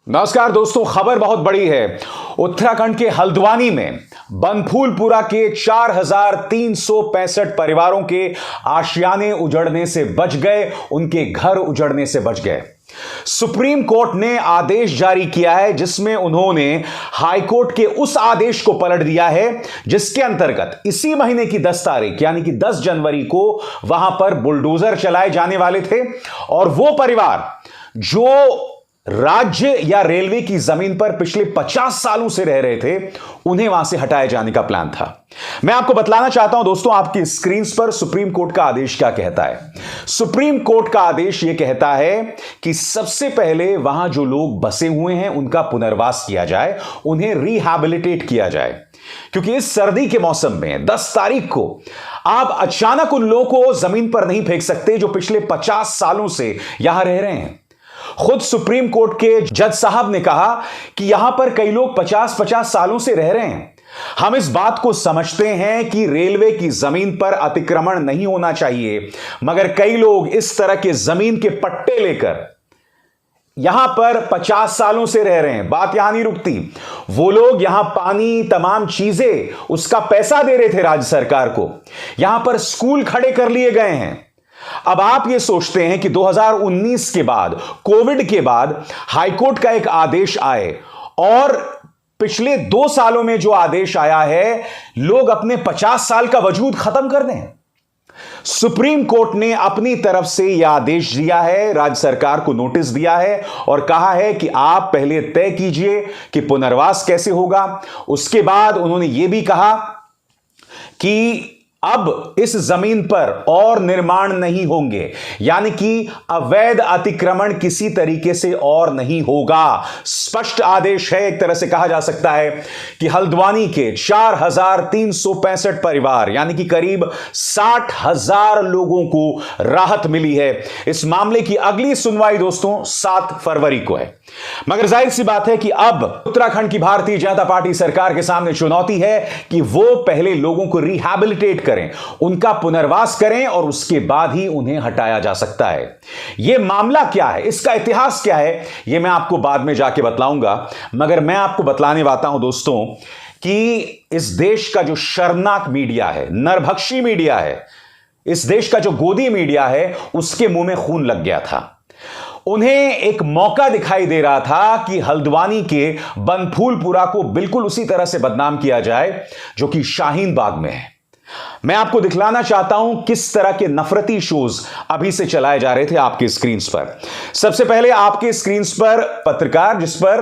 नमस्कार दोस्तों, खबर बहुत बड़ी है। उत्तराखंड के हल्द्वानी में बनफूलपुरा के 4,365 परिवारों के आशियाने उजड़ने से बच गए, उनके घर उजड़ने से बच गए। सुप्रीम कोर्ट ने आदेश जारी किया है जिसमें उन्होंने हाईकोर्ट के उस आदेश को पलट दिया है जिसके अंतर्गत इसी महीने की 10 तारीख यानी कि 10 जनवरी को वहां पर बुलडोजर चलाए जाने वाले थे और वो परिवार जो राज्य या रेलवे की जमीन पर पिछले 50 सालों से रह रहे थे, उन्हें वहां से हटाए जाने का प्लान था। मैं आपको बतलाना चाहता हूं दोस्तों, आपकी स्क्रीन पर सुप्रीम कोर्ट का आदेश क्या कहता है। सुप्रीम कोर्ट का आदेश यह कहता है कि सबसे पहले वहां जो लोग बसे हुए हैं उनका पुनर्वास किया जाए, उन्हें रिहैबिलिटेट किया जाए, क्योंकि इस सर्दी के मौसम में 10 तारीख को आप अचानक उन लोगों को जमीन पर नहीं फेंक सकते जो पिछले 50 सालों से यहां रह रहे हैं। खुद सुप्रीम कोर्ट के जज साहब ने कहा कि यहां पर कई लोग 50-50 सालों से रह रहे हैं। हम इस बात को समझते हैं कि रेलवे की जमीन पर अतिक्रमण नहीं होना चाहिए, मगर कई लोग इस तरह के जमीन के पट्टे लेकर यहां पर 50 सालों से रह रहे हैं। बात यहां नहीं रुकती, वो लोग यहां पानी, तमाम चीजें, उसका पैसा दे रहे थे राज्य सरकार को। यहां पर स्कूल खड़े कर लिए गए हैं। अब आप ये सोचते हैं कि 2019 के बाद, कोविड के बाद हाईकोर्ट का एक आदेश आए और पिछले 2 सालों में जो आदेश आया है, लोग अपने 50 साल का वजूद खत्म कर दें। सुप्रीम कोर्ट ने अपनी तरफ से यह आदेश दिया है, राज्य सरकार को नोटिस दिया है और कहा है कि आप पहले तय कीजिए कि पुनर्वास कैसे होगा। उसके बाद उन्होंने यह भी कहा कि अब इस जमीन पर और निर्माण नहीं होंगे, यानी कि अवैध अतिक्रमण किसी तरीके से और नहीं होगा। स्पष्ट आदेश है। एक तरह से कहा जा सकता है कि हल्द्वानी के 4,365 परिवार यानी कि करीब 60,000 लोगों को राहत मिली है। इस मामले की अगली सुनवाई दोस्तों 7 फरवरी को है। मगर जाहिर सी बात है कि अब उत्तराखंड की भारतीय जनता पार्टी सरकार के सामने चुनौती है कि वो पहले लोगों को रिहैबिलिटेट करें, उनका पुनर्वास करें और उसके बाद ही उन्हें हटाया जा सकता है। यह मामला क्या है, इसका इतिहास क्या है, यह मैं आपको बाद में जाके बतलाऊंगा। मगर मैं आपको बतलाने वाला हूं दोस्तों कि इस देश का जो शर्मनाक मीडिया है, नरभक्षी मीडिया है, इस देश का जो गोदी मीडिया है, उसके मुंह में खून लग गया था। उन्हें एक मौका दिखाई दे रहा था कि हल्द्वानी के बनफूलपुरा को बिल्कुल उसी तरह से बदनाम किया जाए जो कि शाहीन बाग में है। मैं आपको दिखलाना चाहता हूं किस तरह के नफरती शोज अभी से चलाए जा रहे थे आपके स्क्रीन पर। सबसे पहले आपके स्क्रीन पर पत्रकार जिस पर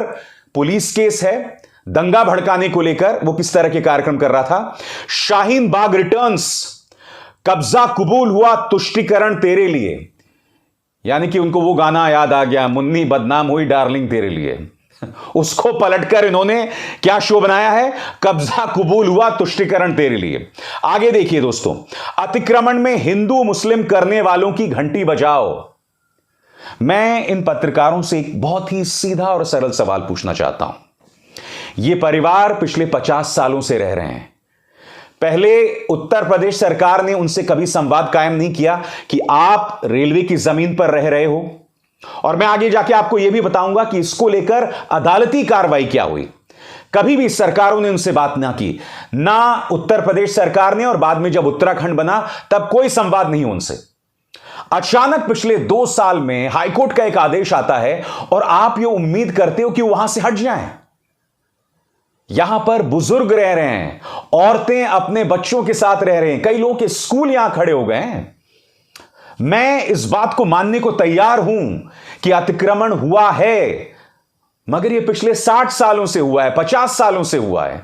पुलिस केस है दंगा भड़काने को लेकर, वो किस तरह के कार्यक्रम कर रहा था। शाहीन बाग रिटर्न्स, कब्जा कबूल हुआ, तुष्टीकरण तेरे लिए, यानी कि उनको वो गाना याद आ गया, मुन्नी बदनाम हुई डार्लिंग तेरे लिए। उसको पलटकर इन्होंने क्या शो बनाया है, कब्जा कबूल हुआ, तुष्टीकरण तेरे लिए। आगे देखिए दोस्तों, अतिक्रमण में हिंदू मुस्लिम करने वालों की घंटी बजाओ। मैं इन पत्रकारों से एक बहुत ही सीधा और सरल सवाल पूछना चाहता हूं। यह परिवार पिछले 50 सालों से रह रहे हैं। पहले उत्तर प्रदेश सरकार ने उनसे कभी संवाद कायम नहीं किया कि आप रेलवे की जमीन पर रह रहे हो, और मैं आगे जाके आपको यह भी बताऊंगा कि इसको लेकर अदालती कार्रवाई क्या हुई। कभी भी सरकारों ने उनसे बात ना की, ना उत्तर प्रदेश सरकार ने, और बाद में जब उत्तराखंड बना तब कोई संवाद नहीं उनसे। अचानक पिछले 2 साल में हाईकोर्ट का एक आदेश आता है और आप ये उम्मीद करते हो कि वहां से हट जाएं। यहां पर बुजुर्ग रह रहे हैं, औरतें अपने बच्चों के साथ रह रहे हैं, कई लोगों के स्कूल यहां खड़े हो गए हैं। मैं इस बात को मानने को तैयार हूं कि अतिक्रमण हुआ है, मगर यह पिछले 60 सालों से हुआ है, 50 सालों से हुआ है।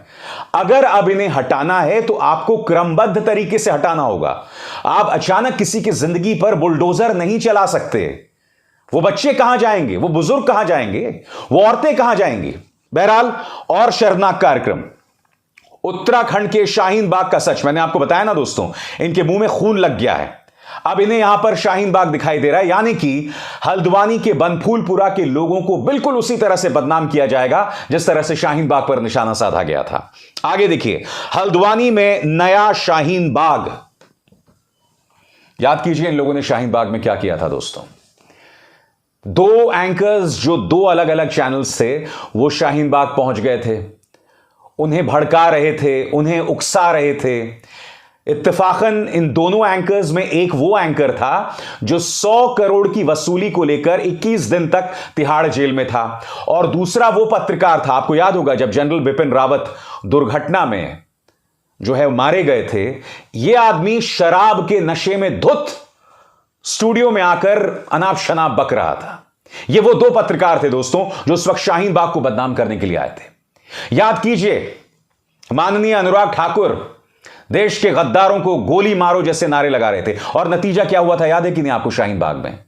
अगर अब इन्हें हटाना है तो आपको क्रमबद्ध तरीके से हटाना होगा। आप अचानक किसी की जिंदगी पर बुलडोजर नहीं चला सकते। वो बच्चे कहां जाएंगे, वो बुजुर्ग कहां जाएंगे, वो औरतें कहां जाएंगी। बहरहाल, और शर्मनाक कार्यक्रम, उत्तराखंड के शाहीन बाग का सच। मैंने आपको बताया ना दोस्तों, इनके मुंह में खून लग गया है। अब इन्हें यहां पर शाहीन बाग दिखाई दे रहा है, यानी कि हल्द्वानी के बनफूलपुरा के लोगों को बिल्कुल उसी तरह से बदनाम किया जाएगा जिस तरह से शाहीन बाग पर निशाना साधा गया था। आगे देखिए, हल्द्वानी में नया शाहीन बाग। याद कीजिए इन लोगों ने शाहीन बाग में क्या किया था दोस्तों। दो एंकर्स जो दो अलग अलग चैनल्स थे वो शाहीन बाग पहुंच गए थे, उन्हें भड़का रहे थे, उन्हें उकसा रहे थे। इत्तेफाकन इन दोनों एंकर्स में एक वो एंकर था जो 100 करोड़ की वसूली को लेकर 21 दिन तक तिहाड़ जेल में था, और दूसरा वो पत्रकार था, आपको याद होगा जब जनरल बिपिन रावत दुर्घटना में जो है मारे गए थे, यह आदमी शराब के नशे में धुत स्टूडियो में आकर अनाप शनाप बक रहा था। ये वो दो पत्रकार थे दोस्तों जो उस वक्त शाहीन बाग को बदनाम करने के लिए आए थे। याद कीजिए, माननीय अनुराग ठाकुर देश के गद्दारों को गोली मारो जैसे नारे लगा रहे थे, और नतीजा क्या हुआ था याद है कि नहीं आपको? शाहीन बाग में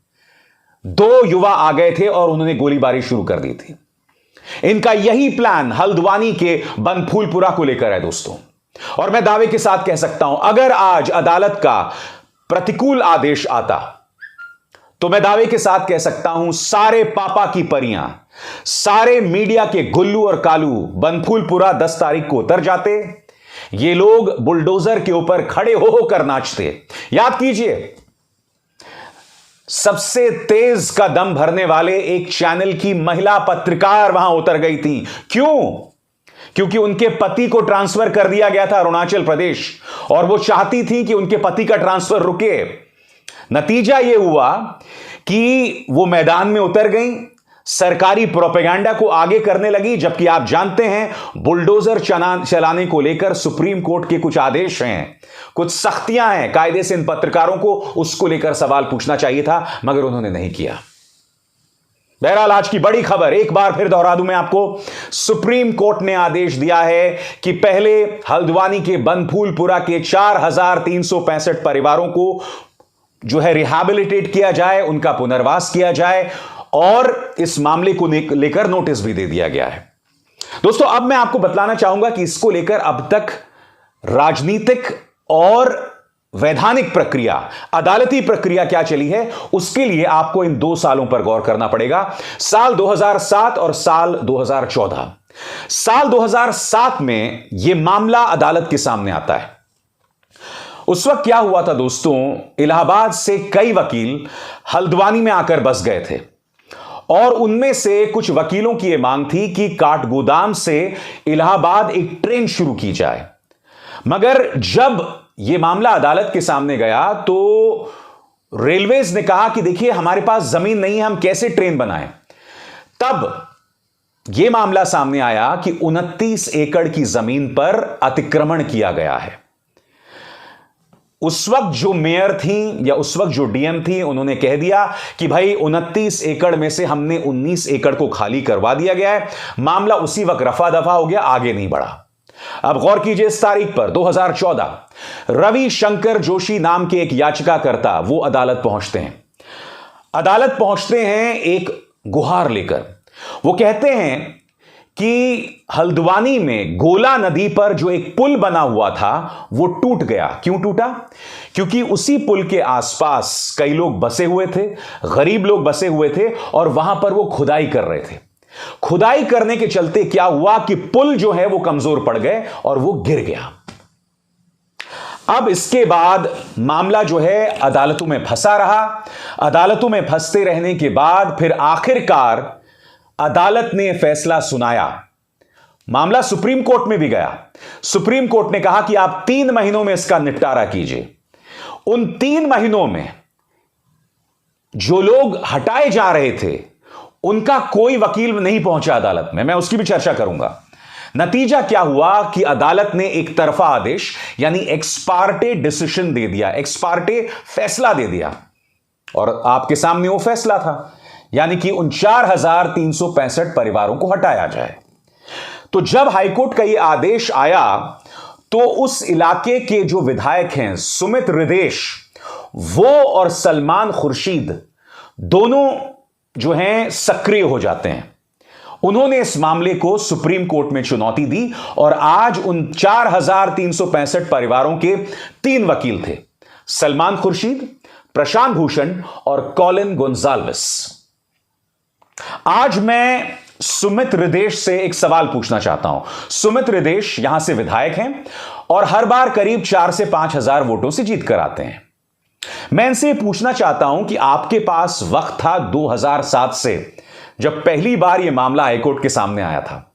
दो युवा आ गए थे और उन्होंने गोलीबारी शुरू कर दी थी। इनका यही प्लान हल्द्वानी के बनफूलपुरा को लेकर है दोस्तों, और मैं दावे के साथ कह सकता हूं अगर आज अदालत का प्रतिकूल आदेश आता तो मैं दावे के साथ कह सकता हूं सारे पापा की परियां, सारे मीडिया के गुल्लू और कालू बनफूलपुरा 10 तारीख को उतर जाते। ये लोग बुलडोजर के ऊपर खड़े हो होकर नाचते। याद कीजिए, सबसे तेज का दम भरने वाले एक चैनल की महिला पत्रकार वहां उतर गई थी। क्यों? क्योंकि उनके पति को ट्रांसफर कर दिया गया था अरुणाचल प्रदेश, और वो चाहती थी कि उनके पति का ट्रांसफर रुके। नतीजा यह हुआ कि वो मैदान में उतर गई, सरकारी प्रोपेगेंडा को आगे करने लगी, जबकि आप जानते हैं बुलडोजर चलाने को लेकर सुप्रीम कोर्ट के कुछ आदेश हैं, कुछ सख्तियां हैं। कायदे से इन पत्रकारों को उसको लेकर सवाल पूछना चाहिए था, मगर उन्होंने नहीं किया। बहरहाल आज की बड़ी खबर एक बार फिर दोहरा दूं मैं आपको, सुप्रीम कोर्ट ने आदेश दिया है कि पहले हल्द्वानी के बनफूलपुरा के 4365 परिवारों को जो है रिहैबिलिटेट किया जाए, उनका पुनर्वास किया जाए, और इस मामले को लेकर नोटिस भी दे दिया गया है। दोस्तों अब मैं आपको बतलाना चाहूंगा कि इसको लेकर अब तक राजनीतिक और वैधानिक प्रक्रिया, अदालती प्रक्रिया क्या चली है, उसके लिए आपको इन 2 सालों पर गौर करना पड़ेगा, साल 2007 और साल 2014। साल 2007 में यह मामला अदालत के सामने आता है। उस वक्त क्या हुआ था दोस्तों, इलाहाबाद से कई वकील हल्द्वानी में आकर बस गए थे, और उनमें से कुछ वकीलों की यह मांग थी कि काठगोदाम से इलाहाबाद एक ट्रेन शुरू की जाए। मगर जब यह मामला अदालत के सामने गया तो रेलवेज ने कहा कि देखिए हमारे पास जमीन नहीं है, हम कैसे ट्रेन बनाएं। तब यह मामला सामने आया कि 29 एकड़ की जमीन पर अतिक्रमण किया गया है। उस वक्त जो मेयर थी या उस वक्त जो डीएम थी, उन्होंने कह दिया कि भाई 29 एकड़ में से हमने 19 एकड़ को खाली करवा दिया गया है। मामला उसी वक्त रफा दफा हो गया, आगे नहीं बढ़ा। अब गौर कीजिए, इस तारीख पर 2014 रवि शंकर जोशी नाम के एक याचिकाकर्ता वो अदालत पहुंचते हैं। अदालत पहुंचते हैं एक गुहार लेकर। वो कहते हैं कि हल्द्वानी में गोला नदी पर जो एक पुल बना हुआ था वो टूट गया। क्यों टूटा? क्योंकि उसी पुल के आसपास कई लोग बसे हुए थे, गरीब लोग बसे हुए थे, और वहां पर वो खुदाई कर रहे थे। खुदाई करने के चलते क्या हुआ कि पुल जो है वो कमजोर पड़ गए और वो गिर गया। अब इसके बाद मामला जो है अदालतों में फंसा रहा। अदालतों में फंसते रहने के बाद फिर आखिरकार अदालत ने फैसला सुनाया। मामला सुप्रीम कोर्ट में भी गया। सुप्रीम कोर्ट ने कहा कि आप 3 महीनों में इसका निपटारा कीजिए। उन 3 महीनों में जो लोग हटाए जा रहे थे उनका कोई वकील नहीं पहुंचा अदालत में, मैं उसकी भी चर्चा करूंगा। नतीजा क्या हुआ कि अदालत ने एक तरफा आदेश यानी एक्सपार्टे डिसीजन दे दिया, एक्सपार्टे फैसला दे दिया, और आपके सामने वो फैसला था, यानी कि उन 4365 परिवारों को हटाया जाए। तो जब हाईकोर्ट का यह आदेश आया तो उस इलाके के जो विधायक हैं सुमित हृदेश, वो और सलमान खुर्शीद दोनों जो हैं सक्रिय हो जाते हैं। उन्होंने इस मामले को सुप्रीम कोर्ट में चुनौती दी, और आज उन 4365 परिवारों के 3 वकील थे, सलमान खुर्शीद, प्रशांत भूषण और कॉलिन गोंजाल्विस। आज मैं सुमित हृदेश से एक सवाल पूछना चाहता हूं। सुमित हृदेश यहां से विधायक हैं और हर बार करीब 4 से 5 हजार वोटों से जीत कर आते हैं। मैं इनसे पूछना चाहता हूं कि आपके पास वक्त था 2007 से, जब पहली बार यह मामला हाईकोर्ट के सामने आया था।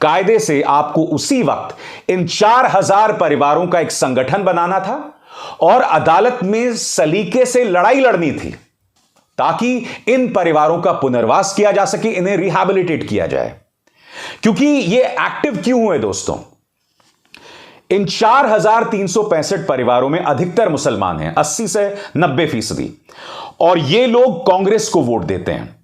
कायदे से आपको उसी वक्त इन 4000 परिवारों का एक संगठन बनाना था और अदालत में सलीके से लड़ाई लड़नी थी ताकि इन परिवारों का पुनर्वास किया जा सके, इन्हें रिहैबिलिटेट किया जाए। क्योंकि ये एक्टिव क्यों हुए दोस्तों? इन 4365 परिवारों में अधिकतर मुसलमान हैं, 80 से 90%, और ये लोग कांग्रेस को वोट देते हैं।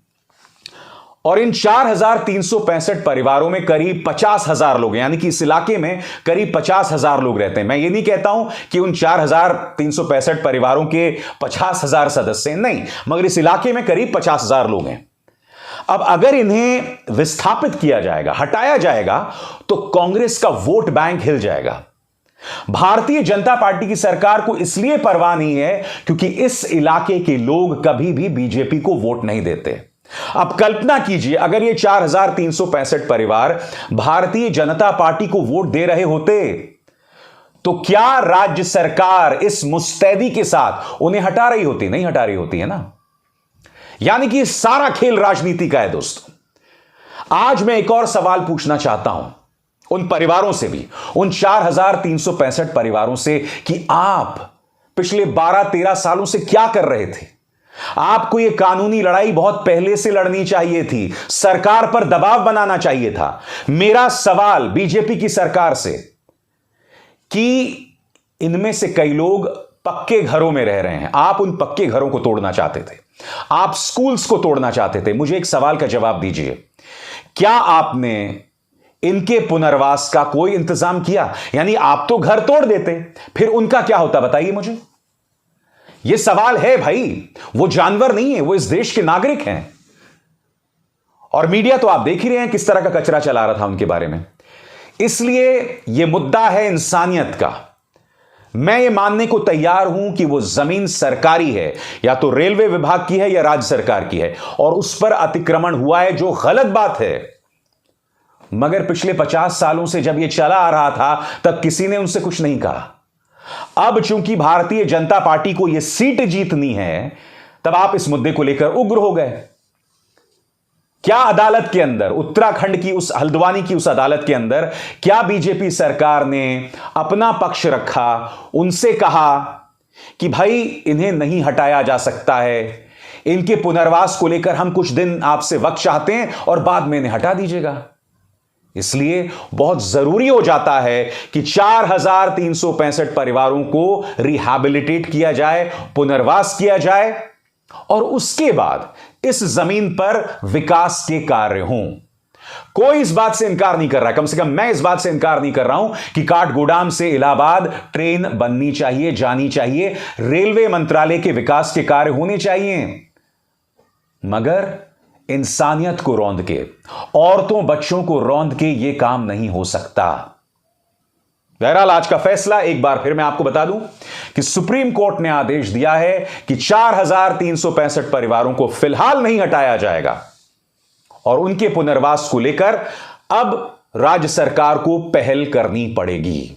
और इन 4365 परिवारों में करीब 50,000 लोग, यानी कि इस इलाके में करीब 50,000 लोग रहते हैं। मैं ये नहीं कहता हूं कि उन 4365 परिवारों के 50,000 सदस्य हैं, नहीं, मगर इस इलाके में करीब 50,000 लोग हैं। अब अगर इन्हें विस्थापित किया जाएगा, हटाया जाएगा, तो कांग्रेस का वोट बैंक हिल जाएगा। भारतीय जनता पार्टी की सरकार को इसलिए परवाह नहीं है क्योंकि इस इलाके के लोग कभी भी बीजेपी को वोट नहीं देते। अब कल्पना कीजिए, अगर ये 4365 परिवार भारतीय जनता पार्टी को वोट दे रहे होते तो क्या राज्य सरकार इस मुस्तैदी के साथ उन्हें हटा रही होती? नहीं हटा रही होती है ना। यानी कि सारा खेल राजनीति का है दोस्तों। आज मैं एक और सवाल पूछना चाहता हूं उन परिवारों से भी, उन 4365 परिवारों से, कि आप पिछले 12-13 सालों से क्या कर रहे थे? आपको यह कानूनी लड़ाई बहुत पहले से लड़नी चाहिए थी, सरकार पर दबाव बनाना चाहिए था। मेरा सवाल बीजेपी की सरकार से, कि इनमें से कई लोग पक्के घरों में रह रहे हैं, आप उन पक्के घरों को तोड़ना चाहते थे, आप स्कूल्स को तोड़ना चाहते थे। मुझे एक सवाल का जवाब दीजिए, क्या आपने इनके पुनर्वास का कोई इंतजाम किया? यानी आप तो घर तोड़ देते, फिर उनका क्या होता बताइए मुझे। यह सवाल है भाई, वो जानवर नहीं है, वो इस देश के नागरिक हैं। और मीडिया तो आप देख ही रहे हैं किस तरह का कचरा चला रहा था उनके बारे में। इसलिए यह मुद्दा है इंसानियत का। मैं ये मानने को तैयार हूं कि वो जमीन सरकारी है, या तो रेलवे विभाग की है या राज्य सरकार की है, और उस पर अतिक्रमण हुआ है, जो गलत बात है। मगर पिछले 50 सालों से जब यह चला आ रहा था तब किसी ने उनसे कुछ नहीं कहा। अब चूंकि भारतीय जनता पार्टी को यह सीट जीतनी है, तब आप इस मुद्दे को लेकर उग्र हो गए। क्या अदालत के अंदर, उत्तराखंड की उस हल्द्वानी की उस अदालत के अंदर, क्या बीजेपी सरकार ने अपना पक्ष रखा, उनसे कहा कि भाई इन्हें नहीं हटाया जा सकता है, इनके पुनर्वास को लेकर हम कुछ दिन आपसे वक्त चाहते हैं और बाद में इन्हें हटा दीजिएगा? इसलिए बहुत जरूरी हो जाता है कि 4365 परिवारों को रिहैबिलिटेट किया जाए, पुनर्वास किया जाए, और उसके बाद इस जमीन पर विकास के कार्य हों। कोई इस बात से इनकार नहीं कर रहा है, कम से कम मैं इस बात से इनकार नहीं कर रहा हूं कि काठगोदाम से इलाहाबाद ट्रेन बननी चाहिए, जानी चाहिए, रेलवे मंत्रालय के विकास के कार्य होने चाहिए, मगर इंसानियत को रौंद के, औरतों बच्चों को रौंद के यह काम नहीं हो सकता। बहरहाल आज का फैसला एक बार फिर मैं आपको बता दूं कि सुप्रीम कोर्ट ने आदेश दिया है कि 4365 परिवारों को फिलहाल नहीं हटाया जाएगा, और उनके पुनर्वास को लेकर अब राज्य सरकार को पहल करनी पड़ेगी।